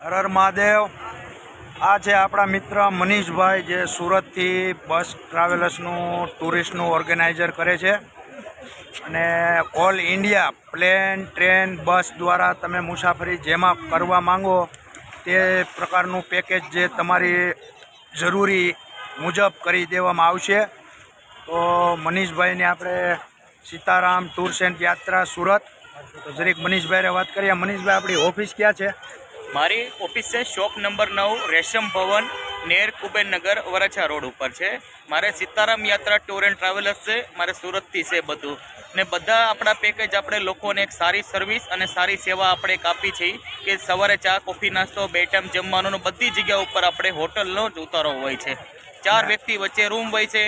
હર હર મહાદેવ। આ છે આપણા મિત્ર મનીષભાઈ, જે સુરતથી બસ ટ્રાવેલર્સનું ટુરિસ્ટનું ઓર્ગેનાઇઝર કરે છે અને ઓલ ઇન્ડિયા પ્લેન, ટ્રેન, બસ દ્વારા તમે મુસાફરી જેમાં કરવા માંગો તે પ્રકારનું પેકેજ જે તમારી જરૂરી મુજબ કરી દેવામાં આવશે। તો મનીષભાઈને આપણે સીતારામ ટૂર્સ એન્ડ યાત્રા સુરત, તો જરીક મનીષભાઈને વાત કરીએ। મનીષભાઈ, આપણી ઓફિસ ક્યાં છે? મારી ઓફિસ છે શોપ નંબર 9 રેશમ ભવન નેર કુબેરનગર વરાછા રોડ ઉપર છે। મારે સીતારામ યાત્રા ટૂર એન્ડ ટ્રાવેલર્સ છે, મારે સુરતથી છે બધું ને બધા આપણા પેકેજ આપણે લોકોને એક સારી સર્વિસ અને સારી સેવા આપણે એક આપી છે કે સવારે ચા કોફી નાસ્તો 2 ટાઈમ જમવાનું બધી જગ્યા ઉપર આપણે હોટલનો જ ઉતારો હોય છે। 4 વ્યક્તિ વચ્ચે રૂમ હોય છે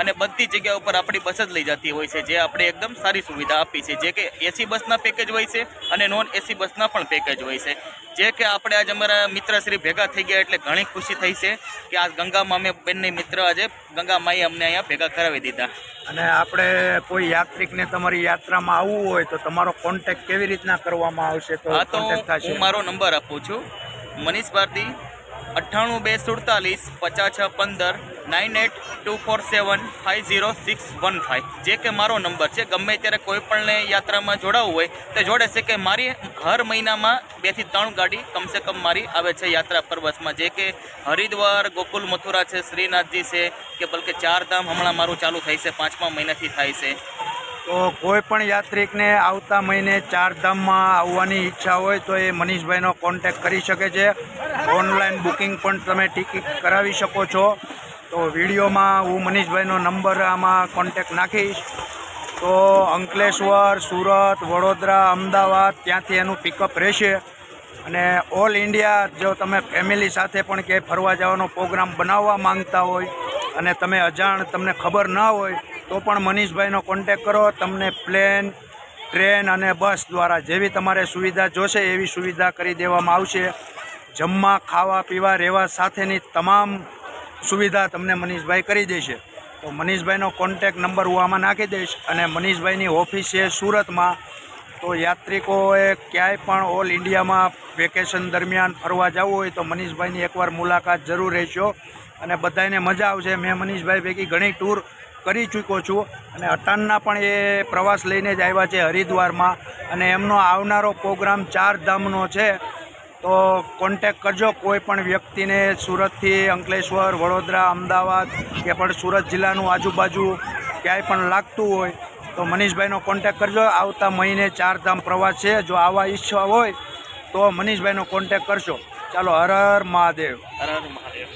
અને બધી જગ્યા ઉપર આપણી બસ જ લઈ જતી હોય છે, જે આપણે એકદમ સારી સુવિધા આપી છે, જે કે એસી બસના પેકેજ હોય છે અને નોન એસી બસના પણ પેકેજ હોય છે। જે કે આપણે આજે અમારા મિત્રશ્રી ભેગા થઈ ગયા એટલે ઘણી ખુશી થઈ છે કે આ ગંગામાં અમે બંને મિત્ર આજે ગંગામાએ અમને અહીંયા ભેગા કરાવી દીધા। અને આપણે કોઈ યાત્રિકને તમારી યાત્રામાં આવવું હોય તો તમારો કોન્ટેક્ટ કેવી રીતના કરવામાં આવશે? તો હા, તો કોન્ટેક્ટ થશે? હું મારો નંબર આપું છું, મનીષ ભારતી 98 247 56 15 9824750615, જે કે મારો નંબર છે। ગમે ત્યારે કોઈ પણને યાત્રામાં જોડાવવું હોય તો જોડે છે કે મારી હર મહિનામાં 2 થી 3 ગાડી કમસે કમ મારી આવે છે યાત્રા પર બસમાં, જે કે હરિદ્વાર, ગોકુલ મથુરા છે, શ્રીનાથજી છે કે બલકે 4 ધામ હમણાં મારું ચાલુ થાય છે, 5મા મહિનાથી થાય છે। તો કોઈ પણ યાત્રિકને આવતા મહિને 4 ધામમાં આવવાની ઈચ્છા હોય તો એ મનીષભાઈનો કોન્ટેક્ટ કરી શકે છે। ઓનલાઈન બુકિંગ પણ તમે ટિકિટ કરાવી શકો છો। તો વિડીયોમાં હું મનીષભાઈનો નંબર આમાં કોન્ટેક્ટ નાખીશ, તો અંકલેશ્વર, સુરત, વડોદરા, અમદાવાદ ત્યાંથી એનું પિકઅપ રહેશે। અને ઓલ ઇન્ડિયા જો તમે ફેમિલી સાથે પણ ક્યાંય ફરવા જવાનો પ્રોગ્રામ બનાવવા માંગતા હોય અને તમે અજાણ, તમને ખબર ના હોય તો પણ મનીષભાઈનો કોન્ટેક કરો। તમને પ્લેન, ટ્રેન અને બસ દ્વારા જેવી તમારે સુવિધા જોશે એવી સુવિધા કરી દેવામાં આવશે। જમવા, ખાવા, પીવા, રહેવા સાથેની તમામ સુવિધા તમને મનીષભાઈ કરી દેશે। તો મનીષભાઈનો કોન્ટેક નંબર હું આમાં નાખી દઈશ અને મનીષભાઈની ઓફિસ છે સુરતમાં। તો યાત્રિકોએ ક્યાંય પણ ઓલ ઇન્ડિયામાં વેકેશન દરમિયાન ફરવા જવું હોય તો મનીષભાઈની એકવાર મુલાકાત જરૂર રહેશો અને બધાને મજા આવશે। મેં મનીષભાઈ ભેગી ઘણી ટૂર કરી ચૂક્યો છું અને અટાણના પણ એ પ્રવાસ લઈને જ આવ્યા છે હરિદ્વારમાં, અને એમનો આવનારો પ્રોગ્રામ 4 ધામનો છે। તો કોન્ટેક કરજો કોઈ પણ વ્યક્તિને સુરતથી, અંકલેશ્વર, વડોદરા, અમદાવાદ કે પણ સુરત જિલ્લાનું આજુબાજુ ક્યાંય પણ લાગતું હોય તો મનીષભાઈનો કોન્ટેક કરજો। આવતા મહિને 4 ધામ પ્રવાસ છે, જો આવા ઈચ્છા હોય તો મનીષભાઈનો કોન્ટેક કરશો। ચાલો, હર હર મહાદેવ। હર હર મહાદેવ।